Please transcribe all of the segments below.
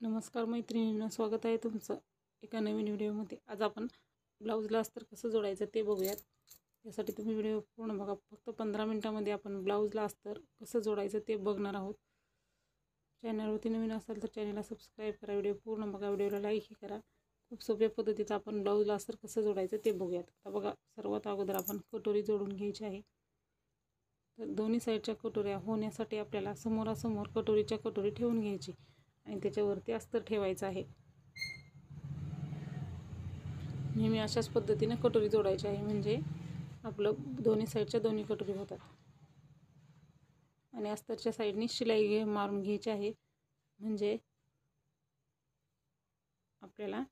नमस्कार मैत्रिणींनो, स्वागत आहे तुमचं एका नवीन व्हिडिओमध्ये। आज आपण ब्लाऊजला अस्तर कसं जोडायचं ते बघूयात। यासाठी तुम्ही व्हिडिओ पूर्ण बघा। फक्त 15 मिनिटांमध्ये आपण ब्लाऊजला अस्तर कसं जोडायचं ते बघणार आहोत। चॅनलवरती नवीन असाल तर चॅनलला सबस्क्राईब करा, व्हिडिओ पूर्ण बघा, व्हिडिओला लाईक करा। खूप सोप्या पद्धतीचं आपण ब्लाऊजला अस्तर कसं जोडायचं ते बघूयात। आता बघा, सर्वात अगोदर आपण कटोरी जोडून घ्यायची आहे। तर दोन्ही साईडच्या कटोऱ्या होण्यासाठी आपल्याला समोरासमोर कटोरीच्या कटोरी ठेवून घ्यायची आणि त्याच्यावरती अस्तर ठेवायचं आहे। नेहमी अशाच पद्धतीने कटोरी जोडायची आहे, म्हणजे आपलं दोन्ही साईडच्या दोन्ही कटोरी होतात। आणि अस्तरच्या साईडनी शिलाई मारून घ्यायची आहे, म्हणजे आपल्याला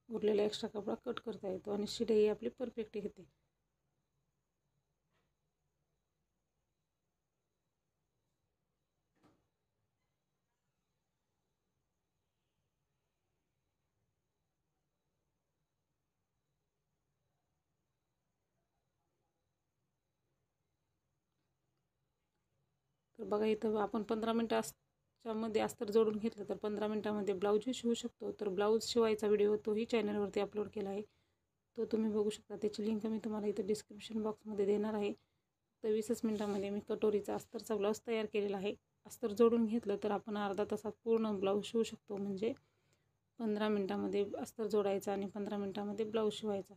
उरलेला एक्स्ट्रा कपडा कट करता येतो आणि शिलाई आपली परफेक्ट येते। तर बघा, इथं आपण 15 मिनिटाच्या मध्ये अस्तर जोडून घेतलं तर 15 मिनिटांमध्ये ब्लाऊज शिवू शकतो। तर ब्लाऊज शिवायचा व्हिडिओ तोही चॅनलवरती अपलोड केला आहे, तो तुम्ही बघू शकता। त्याची लिंक मी तुम्हाला इथं डिस्क्रिप्शन बॉक्समध्ये देणार आहे। तर 20 मिनिटांमध्ये मी कटोरीचा अस्तरचा ब्लाऊज तयार केलेला आहे। अस्तर जोडून घेतलं तर आपण अर्धा तासात पूर्ण ब्लाऊज शिवू शकतो, म्हणजे 15 मिनिटांमध्ये अस्तर जोडायचा आणि 15 मिनिटांमध्ये ब्लाऊज शिवायचा।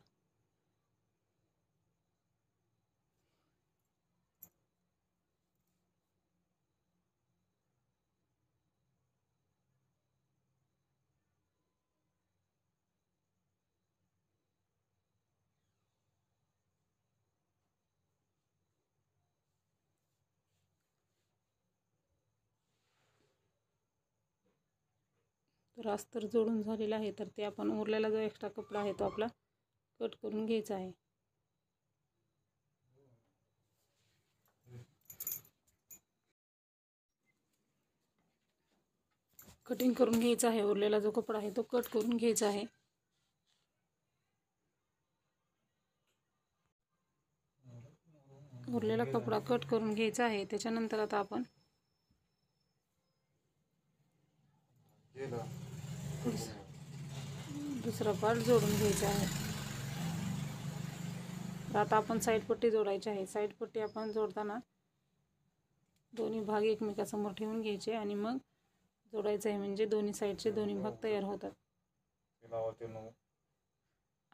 तर अस्तर जोडून झालेला आहे, तर ते आपण उरलेला जो एक्स्ट्रा कपडा आहे तो आपला कट करून घ्यायचा आहे। कटिंग करून घ्यायचा आहे। उरलेला जो कपडा आहे तो कट करून घ्यायचा आहे। उरलेला कपडा कट करून घ्यायचा आहे। त्याच्यानंतर आता आपण दुसरा पार्ट जोडून घ्यायचा आहे। तर आता आपण साईड पट्टी जोडायची आहे। साईड पट्टी आपण जोडताना दोन्ही भाग एकमेकांसमोर ठेवून घ्यायचे आणि मग जोडायचं आहे, म्हणजे दोन्ही साईडचे दोन्ही भाग तयार होतात।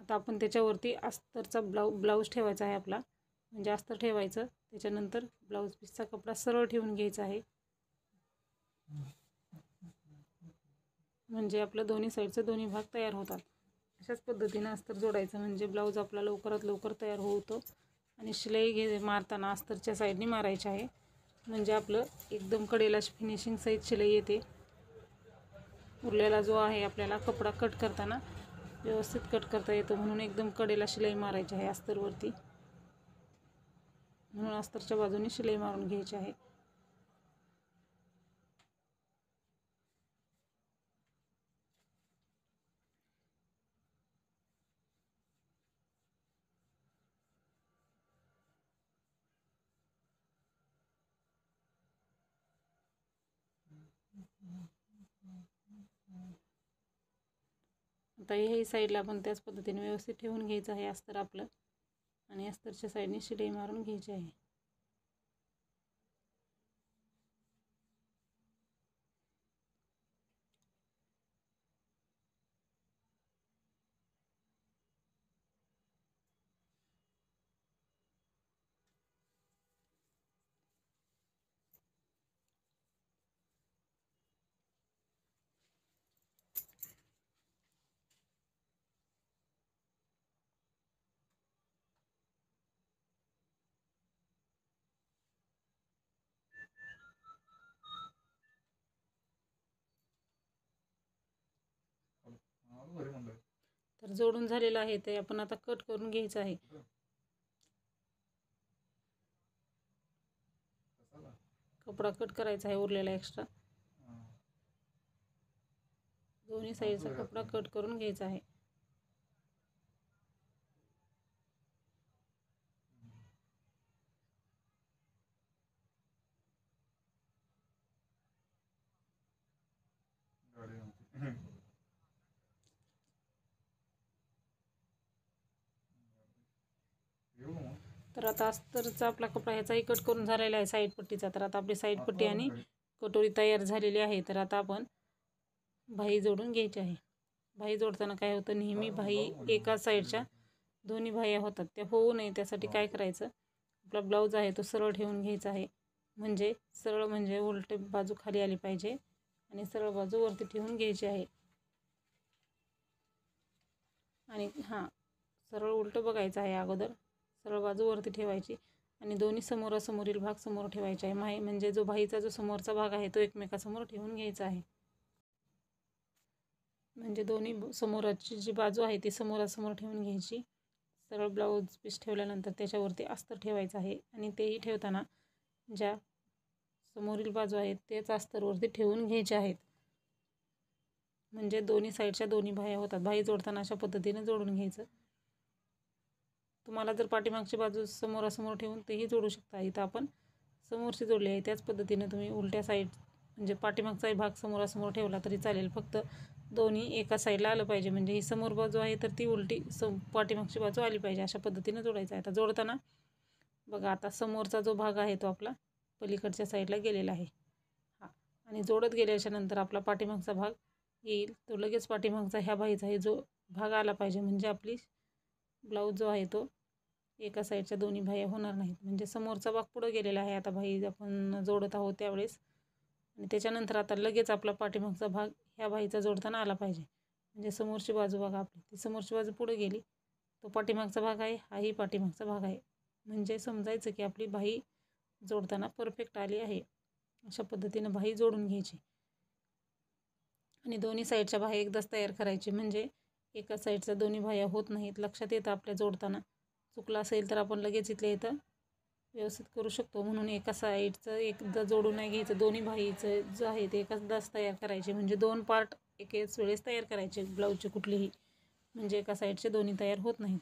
आता आपण त्याच्यावरती अस्तरचा ब्लाऊज ठेवायचा आहे आपला, म्हणजे अस्तर ठेवायचं। त्याच्यानंतर ब्लाऊज पीसचा कपडा सरळ ठेवून घ्यायचा आहे, म्हणजे आपलं दोन्ही साईडचे दोन्ही भाग तयार होतात। अशाच पद्धतीने अस्तर जोडायचं, म्हणजे ब्लाऊज आपला लवकरात लवकर तयार होतो। आणि शिलाई मारताना अस्तरच्या साईडनी मारायची आहे, म्हणजे आपलं एकदम कडेला फिनिशिंग सहित शिलाई येते। उरलेला जो आहे आपल्याला कपडा कट करताना व्यवस्थित कट करता येतो, म्हणून एकदम कडेला शिलाई मारायची आहे अस्तरवरती। म्हणून अस्तरच्या बाजूने शिलाई मारून घ्यायची आहे। आता ह्याही साईडला आपण त्याच पद्धतीने व्यवस्थित ठेवून घ्यायचं आहे अस्तर आपलं, आणि अस्तरच्या साईडने शिलाई मारून घ्यायची आहे। तर जोडून झालेलं आहे ते आपण आता कट करून घ्यायचं आहे। कपडा कट करायचा आहे उरलेला एक्स्ट्रा, दोन्ही साईडचा कपडा कट करून घ्यायचा आहे। तर आता अस्तरचा आपला कपडा ह्याचाही कट करून झालेला आहे साईड पट्टीचा. तर आता आपली साईड पट्टी आणि कटोरी तयार झालेली आहे. तर आता आपण बाही जोडून घ्यायची आहे. बाही जोडताना काय होतं, नेहमी बाही एका साईडच्या दोन्ही बाह्या होतात, त्या होऊ नये त्यासाठी काय करायचं, आपला ब्लाऊज आहे तो सरळ ठेवून घ्यायचा आहे. म्हणजे सरळ म्हणजे उलटी बाजू खाली आली पाहिजे आणि सरळ बाजू वरती ठेवून घ्यायची आहे. आणि हां, सरळ उलटं बघायचं आहे अगोदर, सरळ बाजू वरती ठेवायची आणि दोन्ही समोरासमोरील भाग समोर ठेवायचे आहे. म्हणजे जो बाहीचा जो समोरचा भाग आहे तो एकमेकासमोर ठेवून घ्यायचा आहे. म्हणजे दोन्ही समोरची जी बाजू आहे ती समोरासमोर ठेवून घ्यायची. सरळ ब्लाऊज पीस ठेवल्यानंतर त्याच्यावरती अस्तर ठेवायचं आहे आणि तेही ठेवताना ज्या समोरील बाजू आहेत तेच अस्तरवरती ठेवून घ्यायचे आहेत. म्हणजे दोन्ही साईडच्या दोन्ही बाह्या होतात. बाही जोडताना अशा पद्धतीने जोडून घ्यायचं. तुम्हाला जर पाठीमागची बाजू समोरासमोर ठेवून तेही जोडू शकता. इथं आपण समोरची जोडली आहे, त्याच पद्धतीने तुम्ही उलट्या साईड म्हणजे पाठीमागचाही भाग समोरासमोर ठेवला तरी चालेल. फक्त दोन्ही एका साईडला आलं पाहिजे. म्हणजे ही समोर बाजू आहे तर ती उलटी पाठीमागची बाजू आली पाहिजे. अशा पद्धतीने जोडायचं आहे. आता जोडताना बघा, आता समोरचा जो भाग आहे तो आपला पलीकडच्या साईडला गेलेला आहे. हा, आणि जोडत गेल्याच्या नंतर आपला पाठीमागचा भाग येईल तो लगेच पाठीमागचा ह्या बाहीचा आहे जो भाग आला पाहिजे. म्हणजे आपली ब्लाऊज जो आहे तो एका साईडच्या दोन्ही बाह्या होणार नाहीत. म्हणजे समोरचा भाग पुढं गेलेला आहे आता बाही आपण जोडत आहोत त्यावेळेस, आणि त्याच्यानंतर आता लगेच आपला पाठीमागचा भाग ह्या बाहीचा जोडताना आला पाहिजे. म्हणजे समोरची बाजू बघा आपली, ती समोरची बाजू पुढे गेली, तो पाठीमागचा भाग आहे, हाही पाठीमागचा भाग आहे. म्हणजे समजायचं की आपली बाही जोडताना परफेक्ट आली आहे. अशा पद्धतीनं बाही जोडून घ्यायची आणि दोन्ही साईडच्या बाह्या एकदाच तयार करायची. म्हणजे एका साईडच्या दोन्ही बाह्या होत नाहीत. लक्षात येतं आपल्या जोडताना. चुकलं असेल तर आपण लगेच इथल्या इथं व्यवस्थित करू शकतो. म्हणून एका साईडचं एकदा जोडून नाही घ्यायचं. दोन्ही बाहीचं जे आहे ते एकदाच तयार करायचे. म्हणजे दोन पार्ट एकाच वेळेस तयार करायचे ब्लाऊजचे कुठलेही. म्हणजे एका साईडचे दोन्ही तयार होत नाहीत.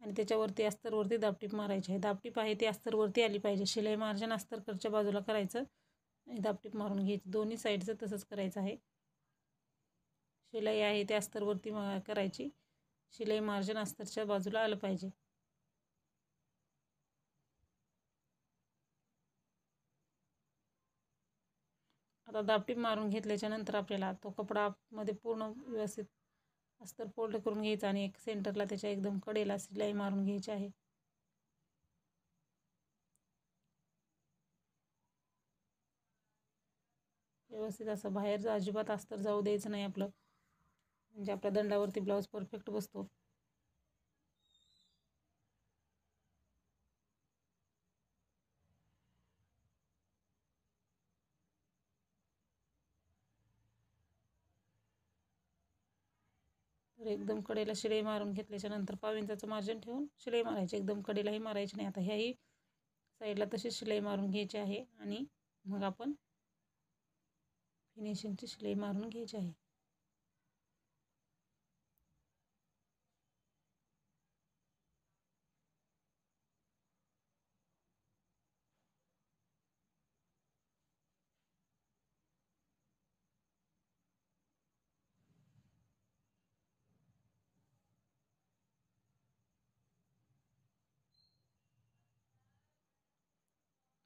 आणि त्याच्यावरती अस्तरवरती दाबटीप मारायची आहे. दाबटीप आहे ती अस्तरवरती आली पाहिजे. शिलाई मार्जिन अस्तरकडच्या बाजूला करायचं आणि दाबटीप मारून घ्यायची. दोन्ही साईडचं तसंच करायचं आहे. शिलाई आहे ते अस्तरवरती करायची. शिलाई मार्जिन अस्तरच्या बाजूला आलं पाहिजे. आता दाबटीप मारून घेतल्याच्या नंतर आपल्याला तो कपडा मध्ये पूर्ण व्यवस्थित अस्तर फोल्ड करून घ्यायचा आणि एक सेंटरला त्याच्या एकदम कडेला शिलाई मारून घ्यायची आहे. व्यवस्थित असं बाहेर अजिबात अस्तर जाऊ द्यायचं नाही आपलं. म्हणजे आपल्या दंडावरती ब्लाऊज परफेक्ट बसतो. तर एकदम कडेला शिलाई मारून घेतल्याच्या नंतर 1.5 इंचाचं मार्जिन ठेवून शिलाई मारायची. एकदम कडेलाही मारायची नाही. आता ह्याही साईडला तशीच शिलाई मारून घ्यायची आहे आणि मग आपण फिनिशिंगची शिलाई मारून घ्यायची आहे.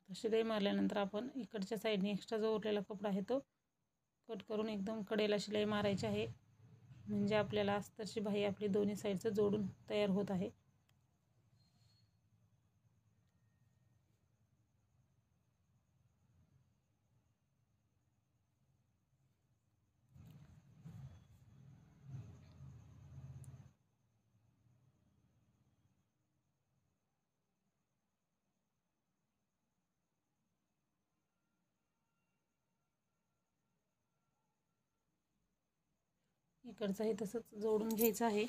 शिलाई मारल्यानंतर आपण इकडच्या साईडने एक्स्ट्रा जो उरलेला कपडा आहे तो कट करून एकदम कडेला शिलाई मारायची आहे. म्हणजे आपल्याला अस्तरची बाही आपली दोन्ही साईडचं जोडून तयार होत आहे. इकडचंही तसंच जोडून घ्यायचं आहे.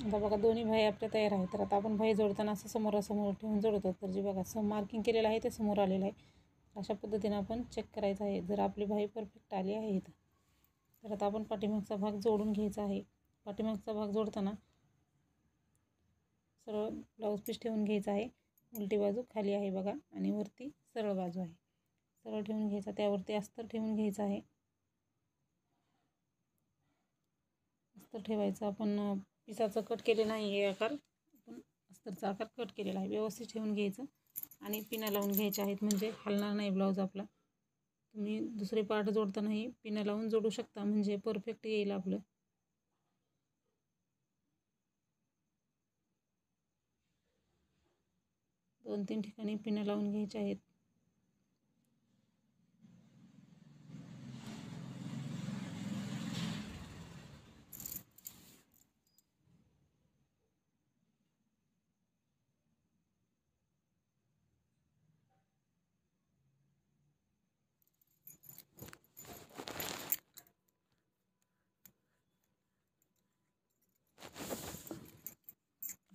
आता बघा दोन्ही भाई आपल्या तयार आहेत. तर आता आपण भाई जोडताना असं समोरासमोर ठेवून जोडतो. तर जे बघा मार्किंग केलेलं आहे ते समोर आलेलं आहे. अशा पद्धतीने आपण चेक करायचं आहे. जर आपली भाई परफेक्ट आली आहे तर आता आपण पाठीमागचा भाग जोडून घ्यायचा आहे. पाठीमागचा भाग जोडताना सरळ ब्लाऊज पीस ठेवून घ्यायचा आहे. उलटी बाजू खाली आहे बघा आणि वरती सरळ बाजू आहे. सरळ ठेवून घ्यायचा, त्यावरती अस्तर ठेवून घ्यायचं आहे. अस्तर ठेवायचं. आपण पिसाचा कट केलेला नाही आहे आकार, आपण अस्तरचा आकार कट केलेला आहे. व्यवस्थित ठेवून घ्यायचं आणि पिना लावून घ्यायच्या आहेत, म्हणजे हलणार नाही ब्लाऊज आपला. तुम्ही दुसरे पार्ट जोडतानाही पिना लावून जोडू शकता, म्हणजे परफेक्ट येईल आपलं. दोन तीन ठिकाणी पिना लावून घ्यायच्या आहेत.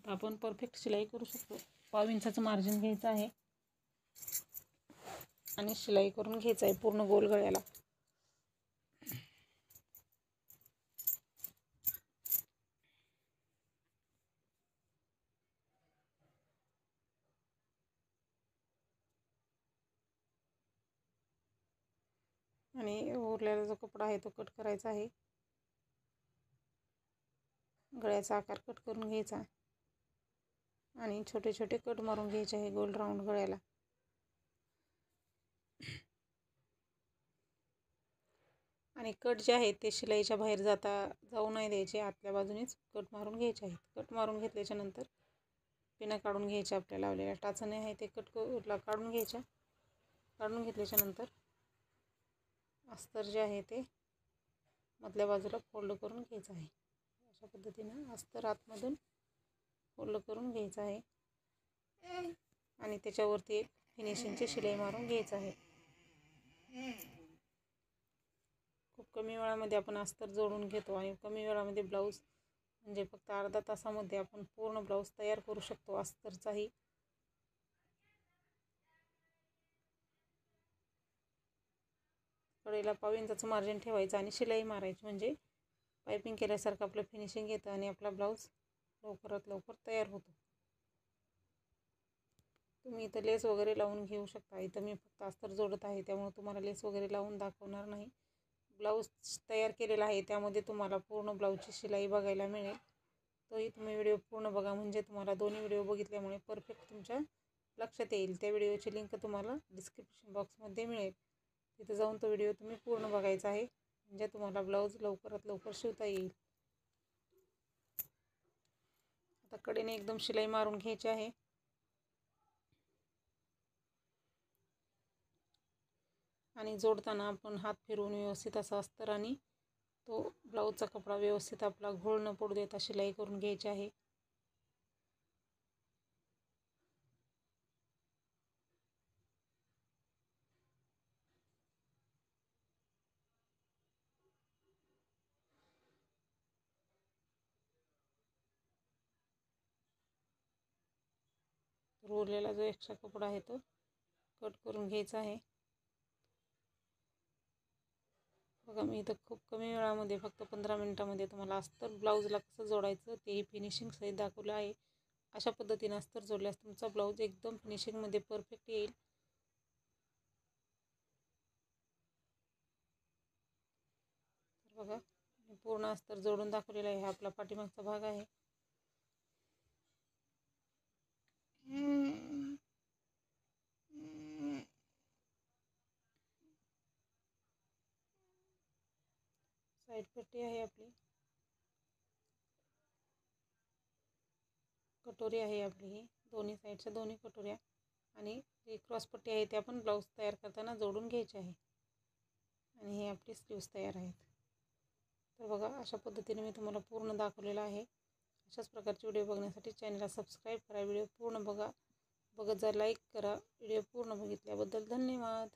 आपण परफेक्ट शिलाई करू शकतो. 1/2 इंचाचं मार्जिन घ्यायचं आहे आणि शिलाई करून घ्यायचं आहे पूर्ण गोल गळ्याला. आणि उरलेला जो कपडा आहे तो कट करायचा आहे. गळ्याचा आकार कट करून घ्यायचा आणि छोटे छोटे कट मारून घ्यायचे आहे गोल राऊंड गळ्याला. आणि कट जे आहेत ते शिलाईच्या बाहेर जाऊ नाही द्यायचे, आतल्या बाजूनेच कट मारून घ्यायचे आहेत. कट मारून घेतल्याच्या नंतर पिना काढून घ्यायच्या. आपल्या लावलेल्या टाचणी आहे ते काढून घ्यायच्या. काढून घेतल्याच्या नंतर अस्तर जे आहे ते मधल्या बाजूला फोल्ड करून घ्यायचं आहे. अशा पद्धतीने अस्तर आतमधून फोल्ड करून घ्यायचं आहे आणि त्याच्यावरती एक फिनिशिंगची शिलाई मारून घ्यायचं आहे. खूप कमी वेळामध्ये आपण अस्तर जोडून घेतो आणि कमी वेळामध्ये ब्लाऊज, म्हणजे फक्त अर्धा तासामध्ये आपण पूर्ण ब्लाऊज तयार करू शकतो अस्तरचाही. कडेला 1/2 इंचाचं मार्जिन ठेवायचं आणि शिलाई मारायची, म्हणजे पायपिंग केल्यासारखं आपलं फिनिशिंग येतं आणि आपला ब्लाऊज लवकरात लवकर तयार होतो. तुम्ही इथं लेस वगैरे लावून घेऊ शकता. इथं मी फक्त अस्तर जोडत आहे त्यामुळे तुम्हाला लेस वगैरे लावून दाखवणार नाही. ब्लाऊज तयार केलेला आहे त्यामध्ये तुम्हाला पूर्ण ब्लाऊजची शिलाई बघायला मिळेल. तोही तुम्ही व्हिडिओ पूर्ण बघा, म्हणजे तुम्हाला दोन्ही व्हिडिओ बघितल्यामुळे परफेक्ट तुमच्या लक्षात येईल. त्या व्हिडिओची लिंक तुम्हाला डिस्क्रिप्शन बॉक्समध्ये मिळेल. तिथे जाऊन तो व्हिडिओ तुम्ही पूर्ण बघायचा आहे, म्हणजे तुम्हाला ब्लाऊज लवकरात लवकर शिवता येईल. आता कडेने एकदम शिलाई मारून घ्यायची आहे. आणि जोडताना आपण हात फिरवून व्यवस्थित असा अस्तर आणि तो ब्लाऊजचा कपडा व्यवस्थित आपला घोळ न पडू देता शिलाई करून घ्यायची आहे. उरलेला जो एक्स्ट्रा कपडा आहे तो कट करून घ्यायचा आहे. बघा मी इथं खूप कमी वेळामध्ये फक्त 15 मिनिटामध्ये तुम्हाला अस्तर ब्लाऊजला कसं जोडायचं तेही फिनिशिंग सहित दाखवलं आहे. अशा पद्धतीने अस्तर जोडल्यास तुमचा ब्लाऊज एकदम फिनिशिंगमध्ये परफेक्ट येईल. तर बघा पूर्ण अस्तर जोडून दाखवलेला आहे. हा आपला पाठीमागचा भाग आहे. साईड पट्टी आहे आपली, कटोरी आहे आपली, ही दोन्ही साईडच्या दोन्ही कटोऱ्या आणि जी क्रॉस पट्टी आहे ते आपण ब्लाऊज तयार करताना जोडून घ्यायची आहे. आणि हे आपले स्लीव्स तयार आहेत. तर बघा अशा पद्धतीने मी तुम्हाला पूर्ण दाखवलेलं आहे. अशाच प्रकारचे व्हिडिओ बघण्यासाठी चॅनलला सबस्क्राईब करा. व्हिडिओ पूर्ण बघा, बघत जा, लाईक करा. व्हिडिओ पूर्ण बघितल्याबद्दल धन्यवाद.